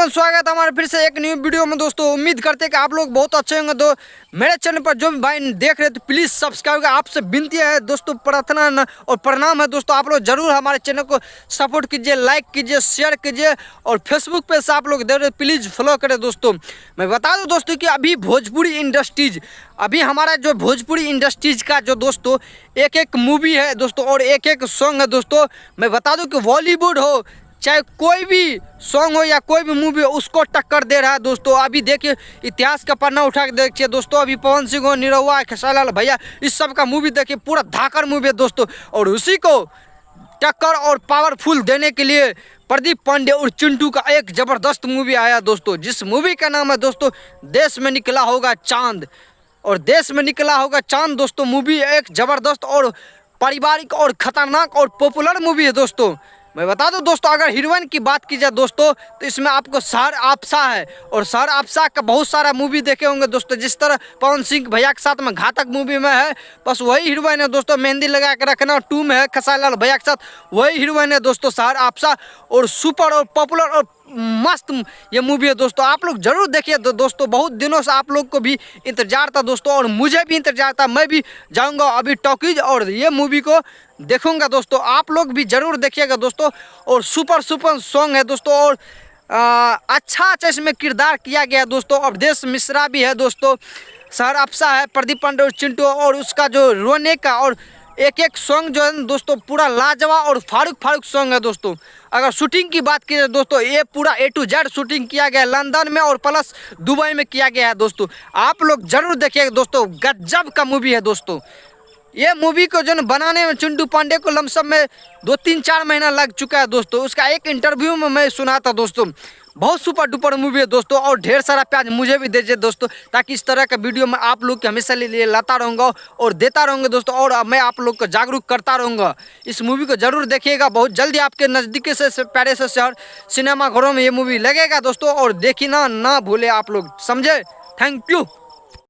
लोगों स्वागत है हमारे फिर से एक न्यू वीडियो में। दोस्तों उम्मीद करते हैं कि आप लोग बहुत अच्छे होंगे। तो मेरे चैनल पर जो भी भाई देख रहे हैं तो प्लीज़ सब्सक्राइब कर, आपसे विनती है दोस्तों, प्रार्थना और प्रणाम है दोस्तों। आप लोग जरूर हमारे चैनल को सपोर्ट कीजिए, लाइक कीजिए, शेयर कीजिए और फेसबुक पे से आप लोग देख रहे प्लीज़ फॉलो करें। दोस्तों मैं बता दूँ दोस्तों कि अभी भोजपुरी इंडस्ट्रीज, अभी हमारा जो भोजपुरी इंडस्ट्रीज का जो दोस्तों एक एक मूवी है दोस्तों और एक एक सॉन्ग है दोस्तों। मैं बता दूँ कि बॉलीवुड हो चाहे कोई भी सॉन्ग हो या कोई भी मूवी हो उसको टक्कर दे रहा है दोस्तों। अभी देखिए इतिहास का पन्ना उठा के देखिए दोस्तों, अभी पवन सिंह हो, निरहुआ, खेसारी लाल भैया, इस सब का मूवी देखिए, पूरा धाकड़ मूवी है दोस्तों। और उसी को टक्कर और पावरफुल देने के लिए प्रदीप पांडे और चिंटू का एक ज़बरदस्त मूवी आया दोस्तों, जिस मूवी का नाम है दोस्तों देश में निकला होगा चांद। और देश में निकला होगा चांद दोस्तों मूवी एक ज़बरदस्त और पारिवारिक और ख़तरनाक और पॉपुलर मूवी है दोस्तों। मैं बता दूं दोस्तों, अगर हीरोइन की बात की जाए दोस्तों तो इसमें आपको सहर आपसा है, और सहर आपसा का बहुत सारा मूवी देखे होंगे दोस्तों। जिस तरह पवन सिंह भैया के साथ में घातक मूवी में है, बस वही हीरोइन है दोस्तों। मेहंदी लगा के रखना 2 में है खेसारी लाल भैया के साथ, वही हीरोइन है दोस्तों सहर आपसा। और सुपर और पॉपुलर और मस्त ये मूवी है दोस्तों, आप लोग जरूर देखिए दोस्तों। बहुत दिनों से आप लोग को भी इंतजार था दोस्तों और मुझे भी इंतजार था। मैं भी जाऊंगा अभी टॉकीज और ये मूवी को देखूंगा दोस्तों, आप लोग भी जरूर देखिएगा दोस्तों। और सुपर सॉन्ग है दोस्तों और अच्छा इसमें किरदार किया गया दोस्तों। अवधेश मिश्रा भी है दोस्तों, सहर आपसा है, प्रदीप पांडे और चिंटू, और उसका जो रोने का और एक एक सॉन्ग जो है दोस्तों पूरा लाजवाब और फारूक सॉन्ग है दोस्तों। अगर शूटिंग की बात की जाए दोस्तों, ये पूरा A to Z शूटिंग किया गया है लंदन में और प्लस दुबई में किया गया है दोस्तों। आप लोग जरूर देखिएगा दोस्तों, गजब का मूवी है दोस्तों। ये मूवी को जो बनाने में चिंटू पांडे को लमसम में 2-3-4 महीना लग चुका है दोस्तों। उसका एक इंटरव्यू में मैं सुना था दोस्तों। बहुत सुपर डुपर मूवी है दोस्तों और ढेर सारा प्यार मुझे भी दीजिए दोस्तों, ताकि इस तरह का वीडियो मैं आप लोग के हमेशा लिए लाता रहूँगा और देता रहूँगा दोस्तों। और मैं आप लोग को जागरूक करता रहूँगा। इस मूवी को जरूर देखिएगा, बहुत जल्दी आपके नज़दीकी से प्यारे से शहर सिनेमा घरों में ये मूवी लगेगा दोस्तों। और देखी ना भूले आप लोग, समझे। Thank you.